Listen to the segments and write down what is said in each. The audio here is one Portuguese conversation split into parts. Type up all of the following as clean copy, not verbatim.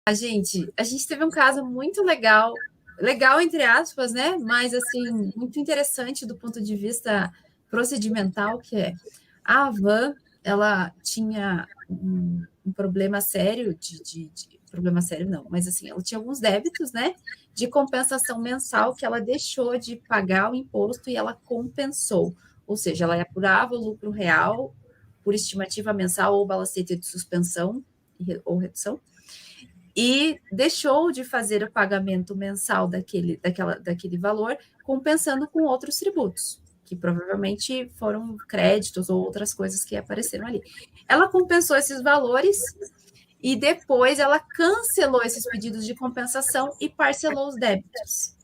a gente teve um caso muito legal, legal entre aspas, né? Mas assim, muito interessante do ponto de vista procedimental, que é a Avan, ela tinha um problema sério problema sério não, mas assim, ela tinha alguns débitos, né? De compensação mensal que ela deixou de pagar o imposto e ela compensou. Ou seja, ela apurava o lucro real por estimativa mensal ou balancete de suspensão ou redução, e deixou de fazer o pagamento mensal daquele valor, compensando com outros tributos, que provavelmente foram créditos ou outras coisas que apareceram ali. Ela compensou esses valores e depois ela cancelou esses pedidos de compensação e parcelou os débitos.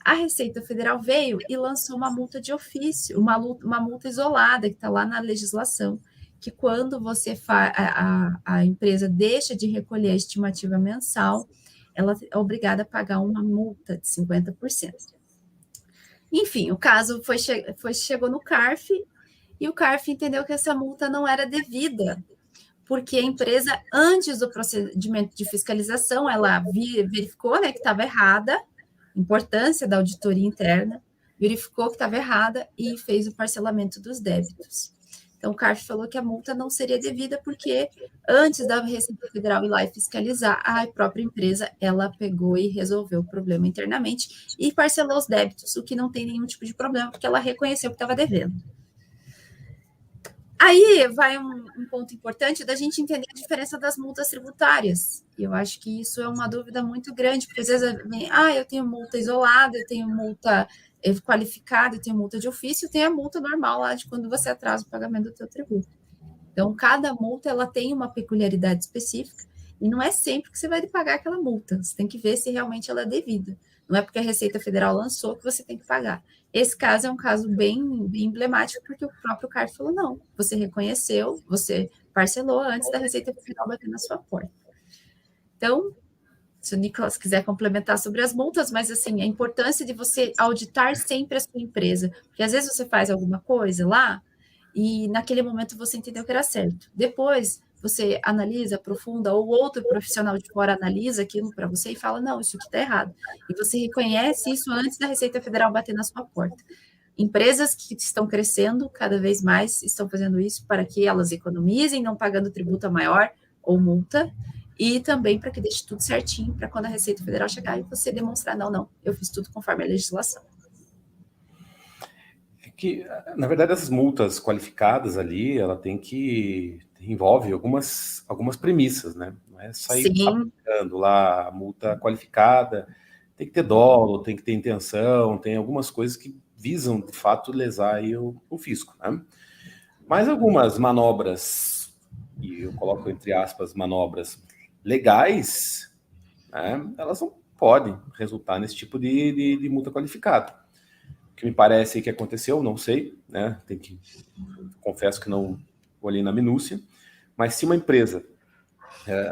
A Receita Federal veio e lançou uma multa de ofício, uma multa isolada que está lá na legislação, que quando você a empresa deixa de recolher a estimativa mensal, ela é obrigada a pagar uma multa de 50%. Enfim, o caso chegou no CARF e o CARF entendeu que essa multa não era devida, porque a empresa, antes do procedimento de fiscalização, ela verificou, né, que estava errada, importância da auditoria interna, verificou que estava errada e fez o parcelamento dos débitos. Então, o CARF falou que a multa não seria devida porque antes da Receita Federal ir lá e fiscalizar, a própria empresa, ela pegou e resolveu o problema internamente e parcelou os débitos, o que não tem nenhum tipo de problema, porque ela reconheceu que estava devendo. Aí vai um ponto importante da gente entender a diferença das multas tributárias. E eu acho que isso é uma dúvida muito grande, porque às vezes vem, eu tenho multa isolada, eu tenho multa qualificada, eu tenho multa de ofício, eu tenho a multa normal lá de quando você atrasa o pagamento do teu tributo. Então, cada multa ela tem uma peculiaridade específica e não é sempre que você vai pagar aquela multa. Você tem que ver se realmente ela é devida. Não é porque a Receita Federal lançou que você tem que pagar. Esse caso é um caso bem emblemático, porque o próprio CARF falou, não, você reconheceu, você parcelou antes da Receita Federal bater na sua porta. Então, se o Nicolas quiser complementar sobre as multas, mas assim, a importância de você auditar sempre a sua empresa, porque às vezes você faz alguma coisa lá e naquele momento você entendeu que era certo. Depois você analisa, aprofunda, ou outro profissional de fora analisa aquilo para você e fala, não, isso aqui está errado. E você reconhece isso antes da Receita Federal bater na sua porta. Empresas que estão crescendo cada vez mais estão fazendo isso para que elas economizem, não pagando tributo maior ou multa, e também para que deixe tudo certinho, para quando a Receita Federal chegar e você demonstrar, não, eu fiz tudo conforme a legislação. É que, na verdade, essas multas qualificadas ali, ela envolve algumas premissas, né? Não é sair aplicando lá a multa qualificada, tem que ter dolo, tem que ter intenção, tem algumas coisas que visam, de fato, lesar aí o fisco, né? Mas algumas manobras, e eu coloco entre aspas manobras legais, né, elas não podem resultar nesse tipo de multa qualificada. O que me parece que aconteceu, não sei, né? Confesso que não olhei na minúcia, mas se uma empresa,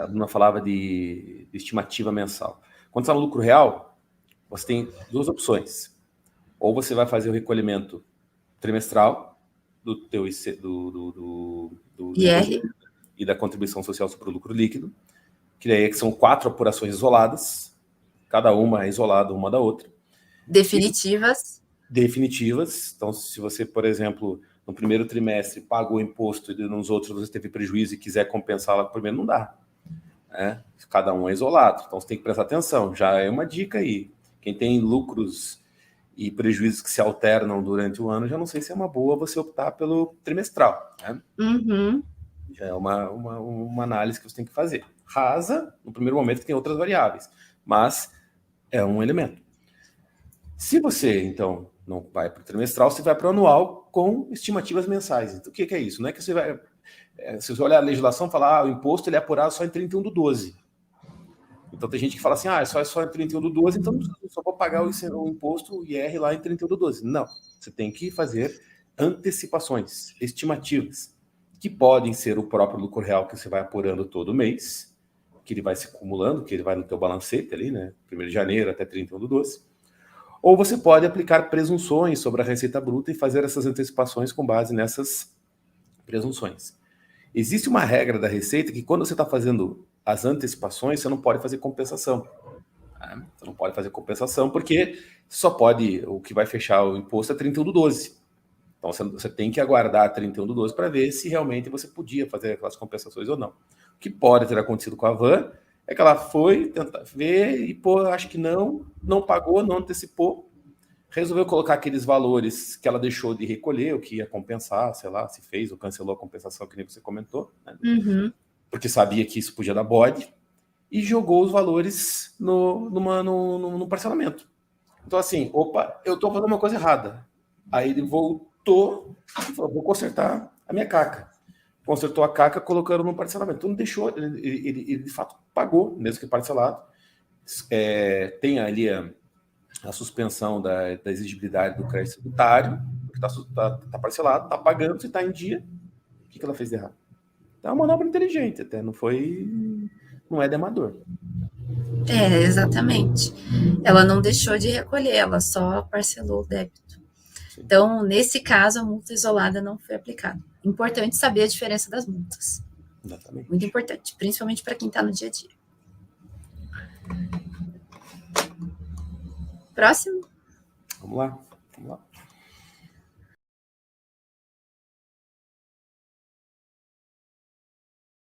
a Bruna falava de estimativa mensal, quando está no lucro real, você tem duas opções. Ou você vai fazer o recolhimento trimestral do teu do IR e da contribuição social sobre o lucro líquido, que daí são 4 apurações isoladas, cada uma é isolada uma da outra. Definitivas. Então, se você, por exemplo, no primeiro trimestre pagou imposto e nos outros você teve prejuízo e quiser compensar lá no primeiro, não dá. Né? Cada um é isolado. Então, você tem que prestar atenção. Já é uma dica aí. Quem tem lucros e prejuízos que se alternam durante o ano, já não sei se é uma boa você optar pelo trimestral. Né? Uhum. Já é uma análise que você tem que fazer. Rasa, no primeiro momento, que tem outras variáveis, mas é um elemento. Se você, então, não vai para o trimestral, você vai para o anual com estimativas mensais. Então, o que é isso? Não é que você vai... Se você olhar a legislação, falar o imposto ele é apurado só em 31/12. Então, tem gente que fala assim, é só em 31/12, então eu só vou pagar o imposto, o IR lá em 31/12. Não, você tem que fazer antecipações, estimativas, que podem ser o próprio lucro real que você vai apurando todo mês, que ele vai se acumulando, que ele vai no teu balancete ali, né? 1º de janeiro até 31/12. Ou você pode aplicar presunções sobre a receita bruta e fazer essas antecipações com base nessas presunções. Existe uma regra da Receita que quando você está fazendo as antecipações, você não pode fazer compensação. Né? Você não pode fazer compensação porque só pode, o que vai fechar o imposto é 31/12. Então você tem que aguardar 31/12 para ver se realmente você podia fazer aquelas compensações ou não. O que pode ter acontecido com a Van é que ela foi tentar ver e, pô, acho que não pagou, não antecipou, resolveu colocar aqueles valores que ela deixou de recolher, o que ia compensar, sei lá, se fez ou cancelou a compensação, que nem você comentou, né? Porque sabia que isso podia dar bode, e jogou os valores no parcelamento. Então, assim, opa, eu estou fazendo uma coisa errada. Aí ele voltou e falou, vou consertar a minha caca. Consertou a caca colocando no parcelamento. Então, não deixou, ele de fato pagou, mesmo que parcelado. Tem ali a suspensão da exigibilidade do crédito tributário, porque está parcelado, está pagando, se está em dia, o que ela fez de errado? É uma manobra inteligente, até não é de amador. Exatamente. Ela não deixou de recolher, ela só parcelou o débito. Sim. Então, nesse caso, a multa isolada não foi aplicada. Importante saber a diferença das multas. Exatamente. Muito importante, principalmente para quem está no dia a dia. Próximo? Vamos lá.